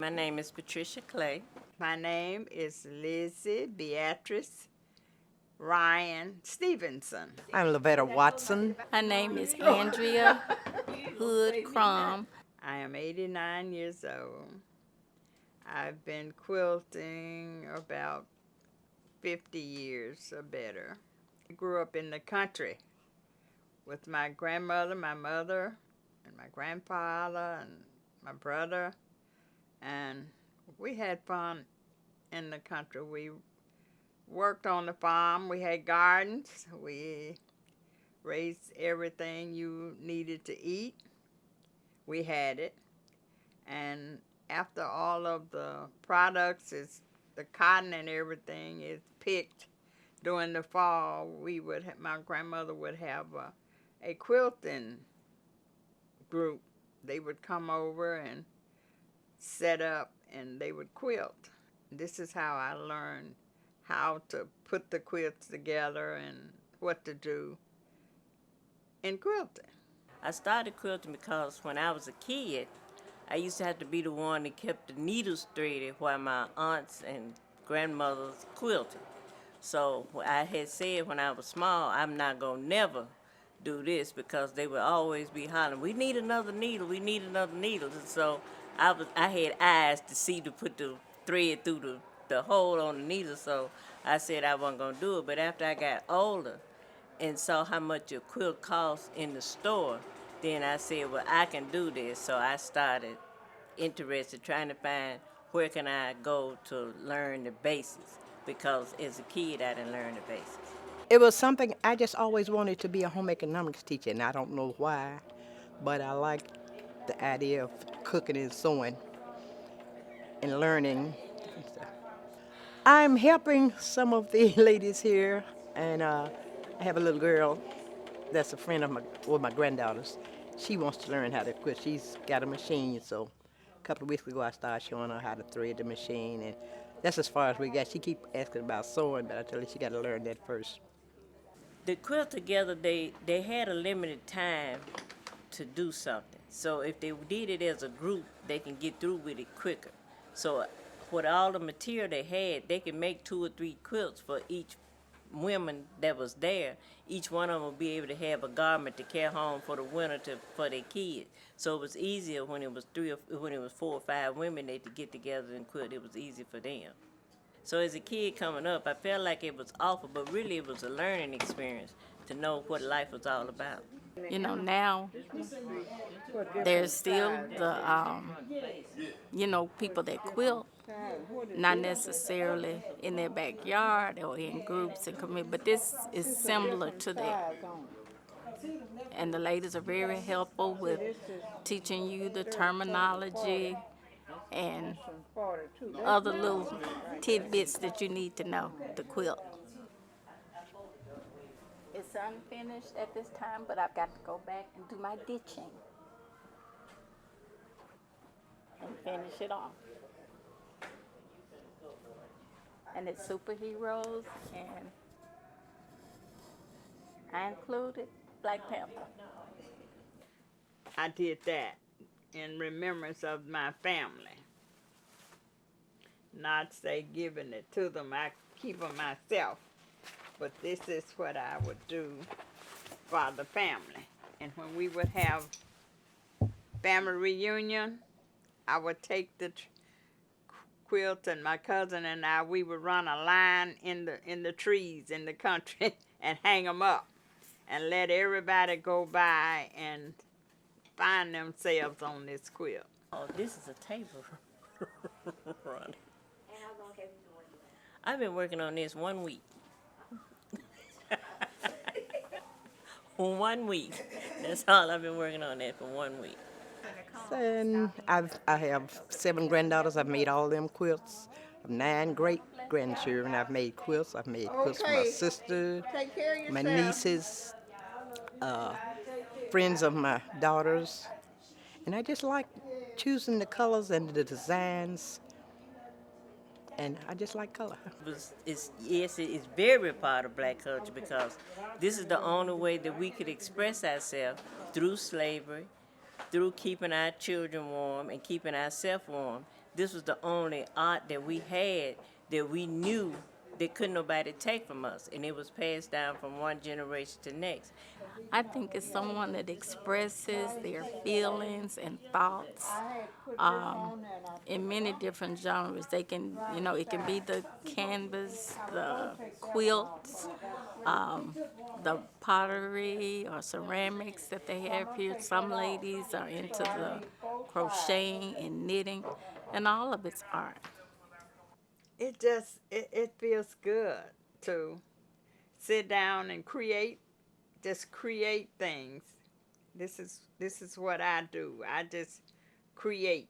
My name is Patricia Clay. My name is Lizzie Beatrice Ryan Stevenson. I'm Lavetta Watson. My name is Andrea Hood Crum. I am 89 years old. I've been quilting about 50 years or better. I grew up in the country with my grandmother, my mother, and my grandfather, and my brother, and we had fun in the country. We worked on the farm. We had gardens. We raised everything you needed to eat. We had it. And after all of the products, the cotton and everything is picked during the fall, my grandmother would have a quilting group. They would come over and set up and they would quilt. This is how I learned how to put the quilts together and what to do in quilting. I started quilting because when I was a kid, I used to have to be the one that kept the needles threaded while my aunts and grandmothers quilted. So I had said when I was small, I'm not gonna never do this because they would always be hollering, "We need another needle. We need another needle." And so I had eyes to see to put the thread through the hole on the needle. So I said I wasn't gonna do it. But after I got older and saw how much a quilt costs in the store, then I said, well, I can do this. So I started interested trying to find where can I go to learn the basics, because as a kid I didn't learn the basics. It was something I just always wanted to be a home economics teacher, and I don't know why, but I like the idea of cooking and sewing and learning. I'm helping some of the ladies here, and I have a little girl that's a friend of my granddaughters. She wants to learn how to quilt. She's got a machine, so a couple of weeks ago I started showing her how to thread the machine, and that's as far as we got. She keep asking about sewing, but I tell her she got to learn that first. The quilt together, they had a limited time to do something. So if they did it as a group, they can get through with it quicker. So with all the material they had, they could make 2 or 3 quilts for each women that was there. Each one of them would be able to have a garment to carry home for the winter for their kids. So it was easier when it was 4 or 5 women they could get together and quilt. It was easy for them. So as a kid coming up, I felt like it was awful, but really it was a learning experience to know what life was all about. You know, now there's still the, people that quilt, not necessarily in their backyard or in groups and communities, but this is similar to that. And the ladies are very helpful with teaching you the terminology and other little tidbits that you need to know to quilt. It's unfinished at this time, but I've got to go back and do my ditching and finish it off. And it's superheroes, and I included Black Panther. I did that in remembrance of my family. Not say giving it to them, I keep them myself. But this is what I would do for the family. And when we would have family reunion, I would take the quilt, and my cousin and I, we would run a line in the trees in the country and hang them up and let everybody go by and find themselves on this quilt. Oh, this is a table run. I've been working on this 1 week. 1 week. That's all I've been working on that for 1 week. And I have 7 granddaughters. I've made all them quilts. I have 9 great grandchildren. I've made quilts. I've made quilts for my sister, my nieces, friends of my daughters. And I just like choosing the colors and the designs. And I just like color. It's very part of Black culture, because this is the only way that we could express ourselves through slavery, through keeping our children warm and keeping ourselves warm. this was the only art that we had that we knew that couldn't nobody take from us, and it was passed down from one generation to next. I think it's someone that expresses their feelings and thoughts in many different genres. They can, you know, it can be the canvas, the quilts, the pottery or ceramics that they have here. Some ladies are into the crocheting and knitting, and all of it's art. It feels good to sit down and create, just create things. This is what I do. I just create.